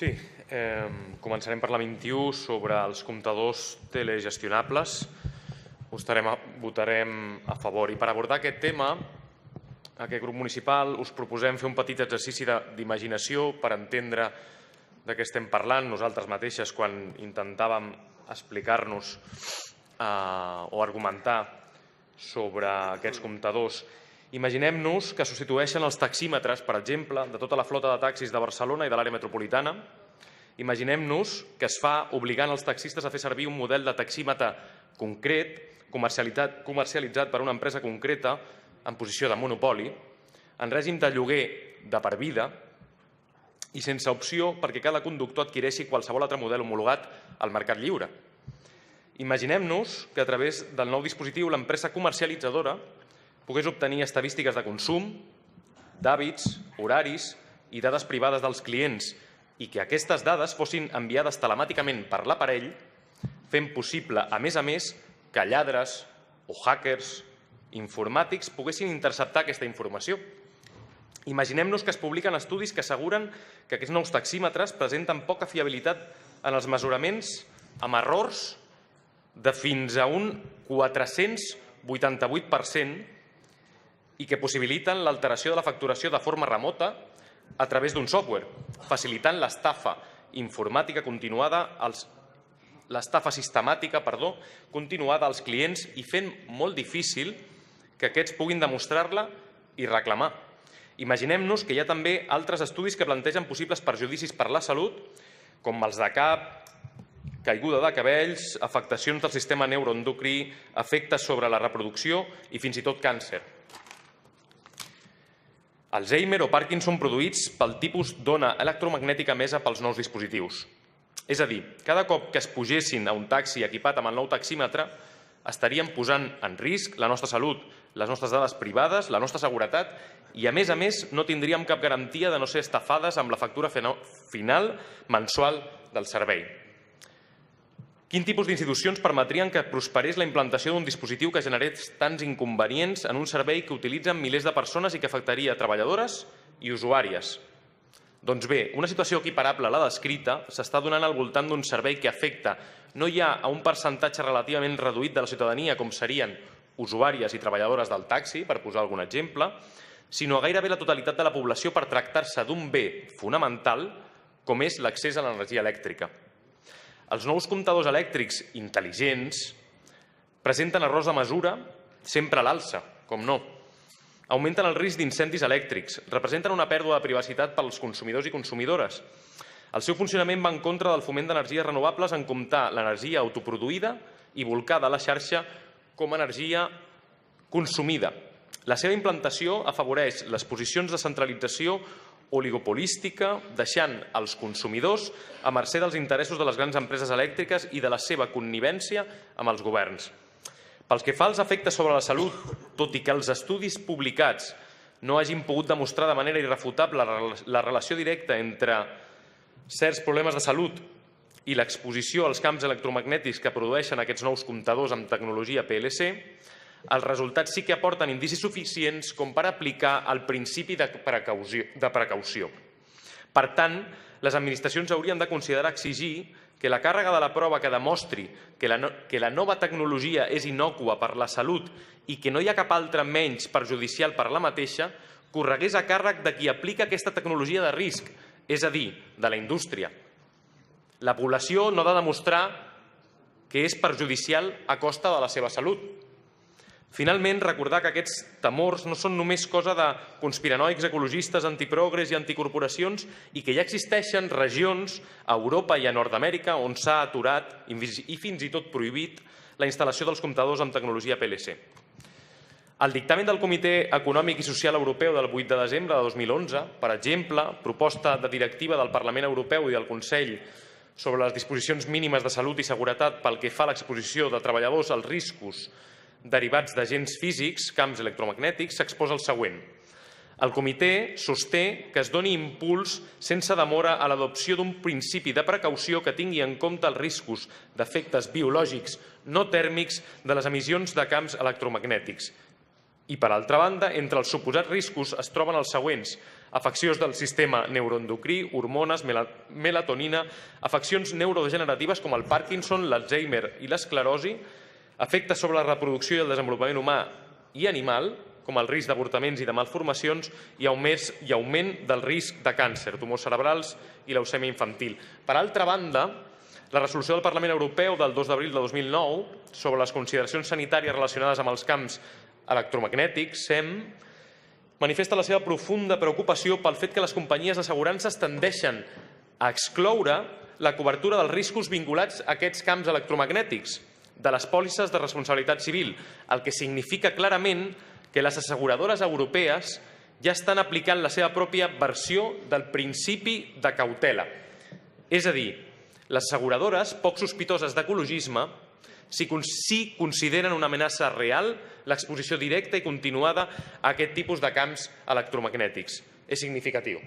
Sí, començarem per la 21 sobre els comptadors telegestionables. Votarem a favor. I per abordar aquest tema, aquest grup municipal us proposem fer un petit exercici d'imaginació per entendre de què estem parlant nosaltres mateixes quan intentàvem explicar-nos o argumentar sobre aquests comptadors. Imaginem-nos que substitueixen els taxímetres, per exemple, de tota la flota de taxis de Barcelona i de l'àrea metropolitana. Imaginem-nos que es fa obligant els taxistes a fer servir un model de taxímetre concret, comercialitzat per una empresa concreta en posició de monopoli, en règim de lloguer de per vida i sense opció perquè cada conductor adquireixi qualsevol altre model homologat al mercat lliure. Imaginem-nos que a través del nou dispositiu l'empresa comercialitzadora pogués obtenir estadístiques de consum, d'hàbits, horaris i dades privades dels clients i que aquestes dades fossin enviades telemàticament per l'aparell, fent possible, a més, que lladres o hackers informàtics poguessin interceptar aquesta informació. Imaginem-nos que es publiquen estudis que asseguren que aquests nous taxímetres presenten poca fiabilitat en els mesuraments amb errors de fins a un 488% i que possibiliten l'alteració de la facturació de forma remota a través d'un software, facilitant l'estafa informàtica continuada, l'estafa sistemàtica, continuada als clients i fent molt difícil que aquests puguin demostrar-la i reclamar. Imaginem-nos que hi ha també altres estudis que plantegen possibles perjudicis per la salut, com els de cap, caiguda de cabells, afectacions del sistema neuroendocrí, efectes sobre la reproducció i fins i tot càncer. Alzheimer o Parkinson produïts pel tipus d'ona electromagnètica emesa pels nous dispositius. És a dir, cada cop que es pugessin a un taxi equipat amb el nou taxímetre, estaríem posant en risc la nostra salut, les nostres dades privades, la nostra seguretat i, a més, no tindríem cap garantia de no ser estafades amb la factura final mensual del servei. Quin tipus d'institucions permetrien que prosperés la implantació d'un dispositiu que generés tants inconvenients en un servei que utilitzen milers de persones i que afectaria treballadores i usuàries? Doncs bé, una situació equiparable a la descrita s'està donant al voltant d'un servei que afecta no ja a un percentatge relativament reduït de la ciutadania, com serien usuàries i treballadores del taxi, per posar algun exemple, sinó a gairebé la totalitat de la població per tractar-se d'un bé fonamental com és l'accés a l'energia elèctrica. Els nous comptadors elèctrics intel·ligents presenten errors de mesura sempre a l'alça, com no. Augmenten el risc d'incendis elèctrics, representen una pèrdua de privacitat pels consumidors i consumidores. El seu funcionament va en contra del foment d'energies renovables en comptar l'energia autoproduïda i volcada a la xarxa com a energia consumida. La seva implantació afavoreix les posicions de centralització oligopolística, deixant els consumidors a mercè dels interessos de les grans empreses elèctriques i de la seva connivència amb els governs. Pels que fa als efectes sobre la salut, tot i que els estudis publicats no hagin pogut demostrar de manera irrefutable la relació directa entre certs problemes de salut i l'exposició als camps electromagnètics que produeixen aquests nous comptadors amb tecnologia PLC, els resultats sí que aporten indicis suficients com per aplicar el principi de precaució. Per tant, les administracions haurien de considerar exigir que la càrrega de la prova que demostri que la nova tecnologia és innòcua per la salut i que no hi ha cap altra menys perjudicial per la mateixa, corregués a càrrec de qui aplica aquesta tecnologia de risc, és a dir, de la indústria. La població no ha de demostrar que és perjudicial a costa de la seva salut. Finalment, recordar que aquests temors no són només cosa de conspiranoics ecologistes, antiprogres i anticorporacions i que ja existeixen regions a Europa i a Nord-Amèrica on s'ha aturat i fins i tot prohibit la instal·lació dels comptadors amb tecnologia PLC. El dictamen del Comitè Econòmic i Social Europeu del 8 de desembre de 2011, per exemple, proposta de directiva del Parlament Europeu i del Consell sobre les disposicions mínimes de salut i seguretat pel que fa a l'exposició de treballadors als riscos derivats d'agents físics, camps electromagnètics, s'exposa el següent. El comitè sosté que es doni impuls sense demora a l'adopció d'un principi de precaució que tingui en compte els riscos d'efectes biològics no tèrmics de les emissions de camps electromagnètics I, per altra banda, entre els suposats riscos es troben els següents: afeccions del sistema neuroendocrí, hormones, melatonina, afeccions neurodegeneratives com el Parkinson, l'Alzheimer i l'esclerosi, efectes sobre la reproducció i el desenvolupament humà i animal, com el risc d'avortaments i de malformacions, i augment del risc de càncer, tumors cerebrals i leucèmia infantil. Per altra banda, la resolució del Parlament Europeu del 2 d'abril de 2009 sobre les consideracions sanitàries relacionades amb els camps electromagnètics, SEM, manifesta la seva profunda preocupació pel fet que les companyies d'assegurances tendeixen a excloure la cobertura dels riscos vinculats a aquests camps electromagnètics de les pòlisses de responsabilitat civil, el que significa clarament que les asseguradores europees ja estan aplicant la seva pròpia versió del principi de cautela. És a dir, les asseguradores poc sospitoses d'ecologisme si consideren una amenaça real l'exposició directa i continuada a aquest tipus de camps electromagnètics. És significatiu.